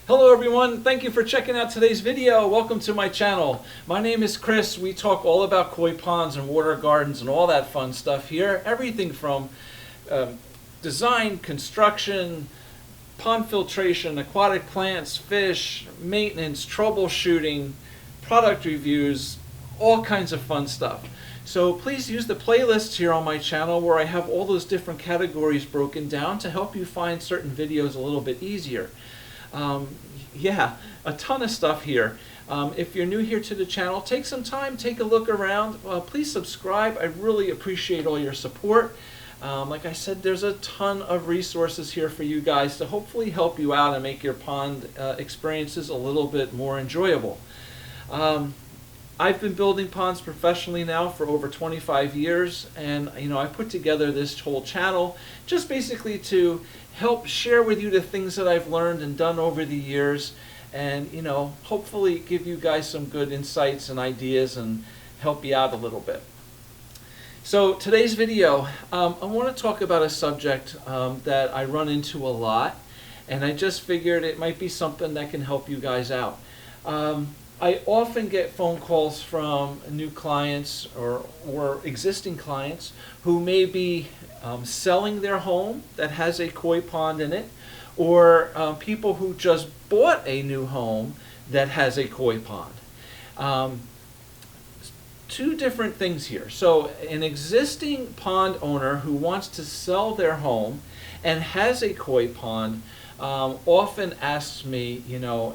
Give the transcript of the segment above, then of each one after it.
Hello everyone, thank you for checking out today's video. Welcome to my channel. My name is Chris. We talk all about koi ponds and water gardens and all that fun stuff here. Everything from design, construction, pond filtration, aquatic plants, fish, maintenance, troubleshooting, product reviews, all kinds of fun stuff. So please use the playlists here on my channel where I have all those different categories broken down to help you find certain videos a little bit easier. Yeah, a ton of stuff here. If you're new here to the channel, take some time, take a look around. Please subscribe. I really appreciate all your support. Like I said, there's a ton of resources here for you guys to hopefully help you out and make your pond experiences a little bit more enjoyable. I've been building ponds professionally now for over 25 years, and I put together this whole channel just basically to help share with you the things that I've learned and done over the years, and hopefully give you guys some good insights and ideas and help you out a little bit. So today's video, I want to talk about a subject that I run into a lot, and I just figured it might be something that can help you guys out. I often get phone calls from new clients or existing clients who may be selling their home that has a koi pond in it, or people who just bought a new home that has a koi pond. Two different things here. So an existing pond owner who wants to sell their home and has a koi pond often asks me,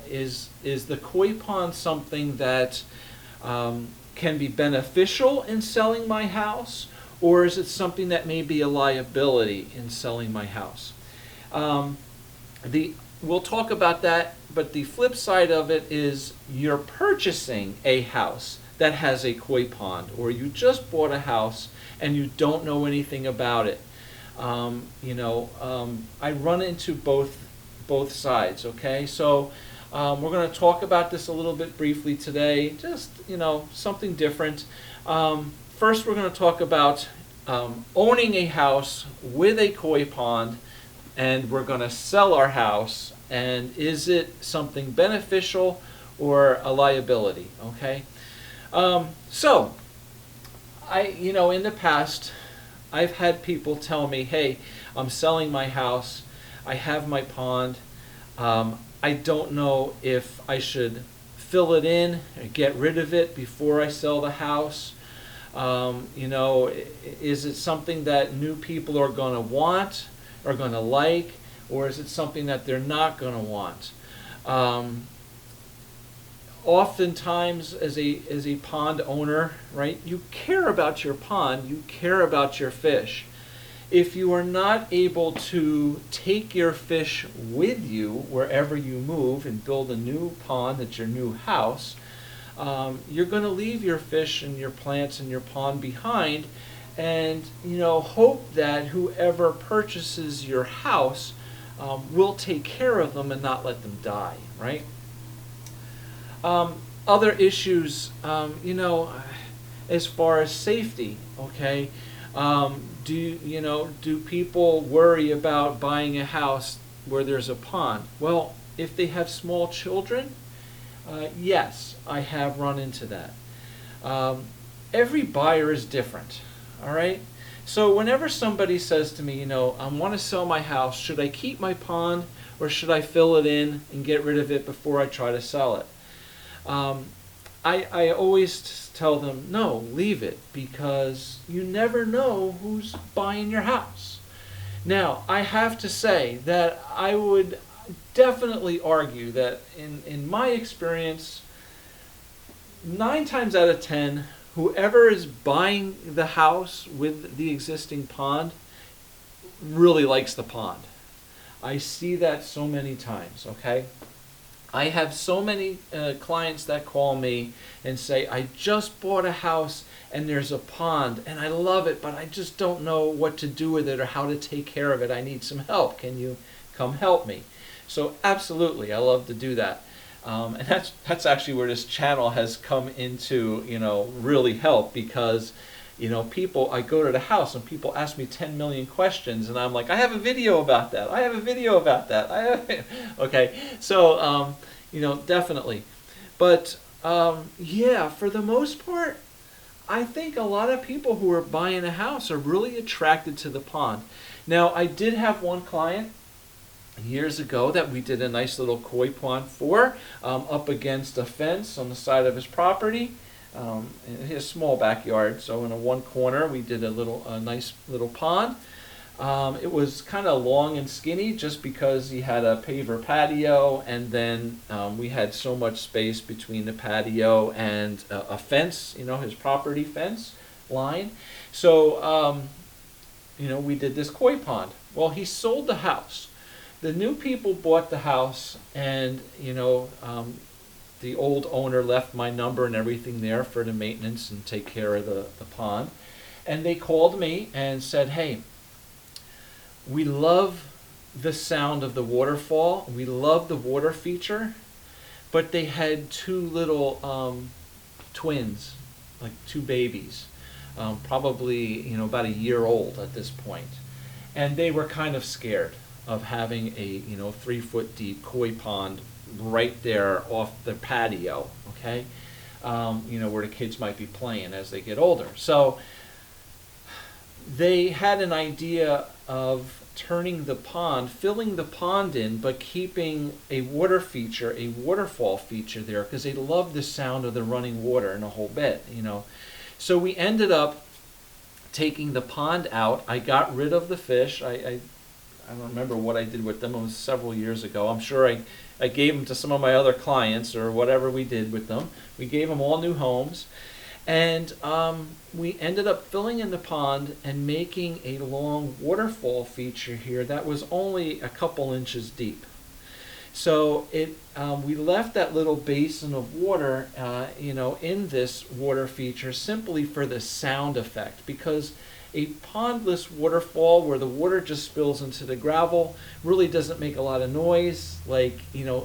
is the koi pond something that can be beneficial in selling my house, or is it something that may be a liability in selling my house? We'll talk about that, but the flip side of it is you're purchasing a house that has a koi pond, or you just bought a house and you don't know anything about it. I run into both sides, okay? So we're going to talk about this a little bit briefly today, just, something different. First, we're going to talk about owning a house with a koi pond, and we're going to sell our house, and is it something beneficial or a liability, okay? So, in the past, I've had people tell me, hey, I'm selling my house, I have my pond, I don't know if I should fill it in or get rid of it before I sell the house. Is it something that new people are going to want, are going to like, or is it something that they're not going to want? Oftentimes, as a pond owner, right, you care about your pond, you care about your fish. If you are not able to take your fish with you wherever you move and build a new pond at your new house, you're going to leave your fish and your plants and your pond behind, and hope that whoever purchases your house will take care of them and not let them die, right? Other issues, as far as safety, okay? Do people worry about buying a house where there's a pond? Well, if they have small children, yes, I have run into that. Every buyer is different, all right? So whenever somebody says to me, I want to sell my house, should I keep my pond or should I fill it in and get rid of it before I try to sell it? I always tell them, no, leave it, because you never know who's buying your house. Now, I have to say that I would definitely argue that in my experience, 9 times out of 10, whoever is buying the house with the existing pond really likes the pond. I see that so many times, okay? I have so many clients that call me and say, I just bought a house and there's a pond and I love it, but I just don't know what to do with it or how to take care of it. I need some help. Can you come help me? So absolutely, I love to do that. And that's actually where this channel has come into, really help, because I go to the house and people ask me 10 million questions, and I'm like, I have a video about that. I have a video about that. Okay, so, definitely. But, yeah, for the most part, I think a lot of people who are buying a house are really attracted to the pond. Now, I did have one client years ago that we did a nice little koi pond for, up against a fence on the side of his property. His small backyard, so in one corner we did a nice little pond. It was kind of long and skinny just because he had a paver patio, and then we had so much space between the patio and a fence, his property fence line. So, we did this koi pond. Well, he sold the house. The new people bought the house, and the old owner left my number and everything there for the maintenance and take care of the pond. And they called me and said, hey, we love the sound of the waterfall. We love the water feature, but they had two little twins, like two babies, probably about a year old at this point. And they were kind of scared of having a 3-foot deep koi pond right there off the patio, okay? Where the kids might be playing as they get older. So they had an idea of turning the pond, filling the pond in, but keeping a water feature, a waterfall feature there, because they love the sound of the running water and a whole bit, So we ended up taking the pond out. I got rid of the fish. I don't remember what I did with them. It was several years ago. I'm sure I gave them to some of my other clients or whatever we did with them. We gave them all new homes. And we ended up filling in the pond and making a long waterfall feature here that was only a couple inches deep. So we left that little basin of water, in this water feature simply for the sound effect, because a pondless waterfall where the water just spills into the gravel really doesn't make a lot of noise, like,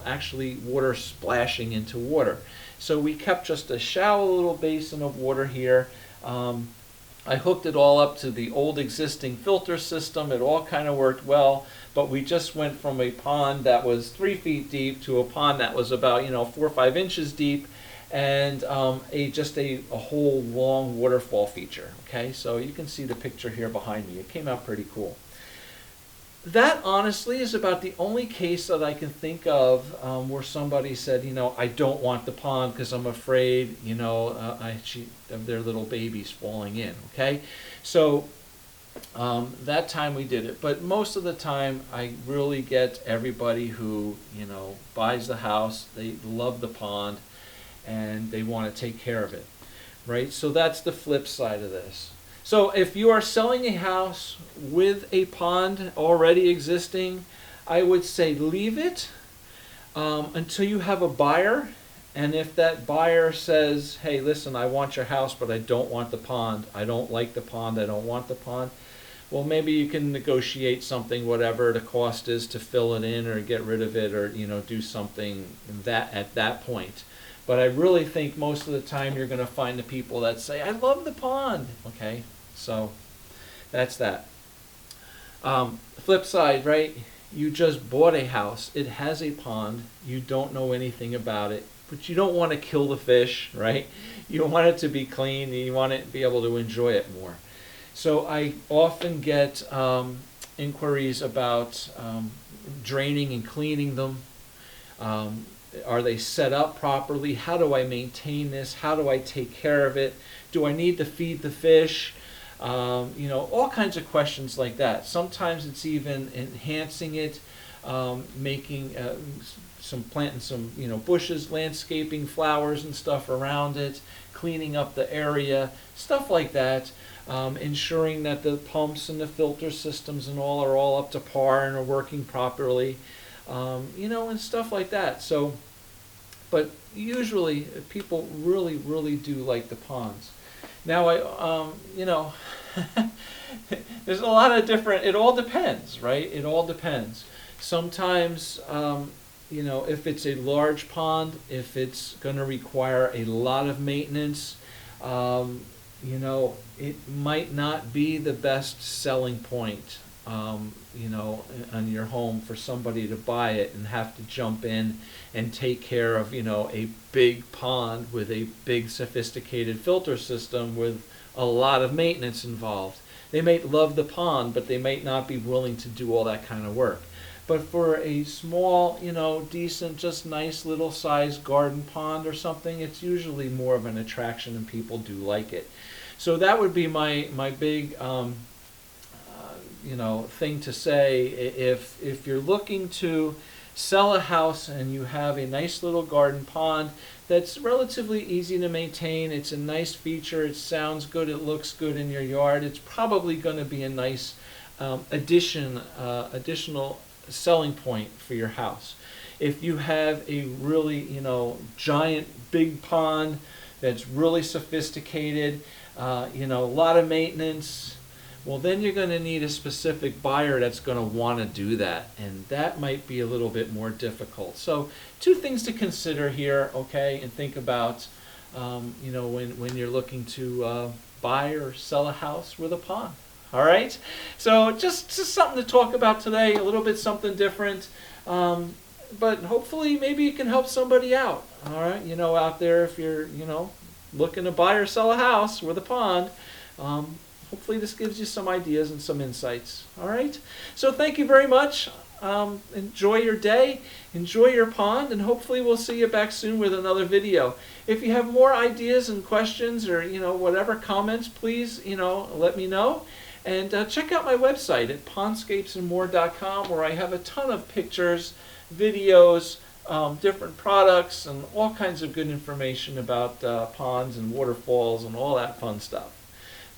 actually water splashing into water. So we kept just a shallow little basin of water here. I hooked it all up to the old existing filter system. It all kind of worked well, but we just went from a pond that was 3 feet deep to a pond that was about 4 or 5 inches deep, and just a whole long waterfall feature. Okay, so you can see the picture here behind me. It came out pretty cool. That honestly is about the only case that I can think of where somebody said, I don't want the pond because I'm afraid, of their little babies falling in. Okay, so that time we did it. But most of the time, I really get everybody who buys the house. They love the pond, and they want to take care of it, right? So that's the flip side of this. So if you are selling a house with a pond already existing, I would say leave it until you have a buyer. And if that buyer says, hey, listen, I want your house, but I don't want the pond. I don't like the pond. I don't want the pond. Well, maybe you can negotiate something, whatever the cost is to fill it in or get rid of it, or do something at that point. But I really think most of the time you're going to find the people that say, I love the pond. Okay, so that's that. Flip side, right? You just bought a house. It has a pond. You don't know anything about it, but you don't want to kill the fish, right? You want it to be clean, and you want it to be able to enjoy it more. So I often get inquiries about draining and cleaning them. Are they set up properly? How do I maintain this? How do I take care of it? Do I need to feed the fish? All kinds of questions like that. Sometimes it's even enhancing it, making planting some bushes, landscaping, flowers and stuff around it, cleaning up the area, stuff like that. Ensuring that the pumps and the filter systems and all are all up to par and are working properly, and stuff like that. So, but usually people really, really do like the ponds. Now, there's a lot of different, it all depends, right? It all depends. Sometimes, if it's a large pond, if it's going to require a lot of maintenance, you know, it might not be the best selling point, you know, on your home for somebody to buy it and have to jump in and take care of, you know, a big pond with a big sophisticated filter system with a lot of maintenance involved. They might love the pond, but they might not be willing to do all that kind of work. But for a small, you know, decent, just nice little sized garden pond or something, it's usually more of an attraction and people do like it. So that would be my big, you know, thing to say. If you're looking to sell a house and you have a nice little garden pond that's relatively easy to maintain, it's a nice feature, it sounds good, it looks good in your yard, it's probably going to be a nice additional selling point for your house. If you have a really, you know, giant big pond that's really sophisticated, you know, a lot of maintenance, well, then you're going to need a specific buyer that's going to want to do that, and that might be a little bit more difficult. So two things to consider here, okay, and think about, you know, when you're looking to buy or sell a house with a pond. All right, so just something to talk about today, a little bit something different, but hopefully maybe it can help somebody out. All right, you know, out there, if you're, you know, looking to buy or sell a house with a pond, hopefully this gives you some ideas and some insights. All right, so thank you very much. Enjoy your day, enjoy your pond, and hopefully we'll see you back soon with another video. If you have more ideas and questions or, you know, whatever comments, please, you know, let me know. And check out my website at pondscapesandmore.com, where I have a ton of pictures, videos, different products, and all kinds of good information about ponds and waterfalls and all that fun stuff.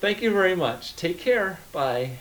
Thank you very much. Take care. Bye.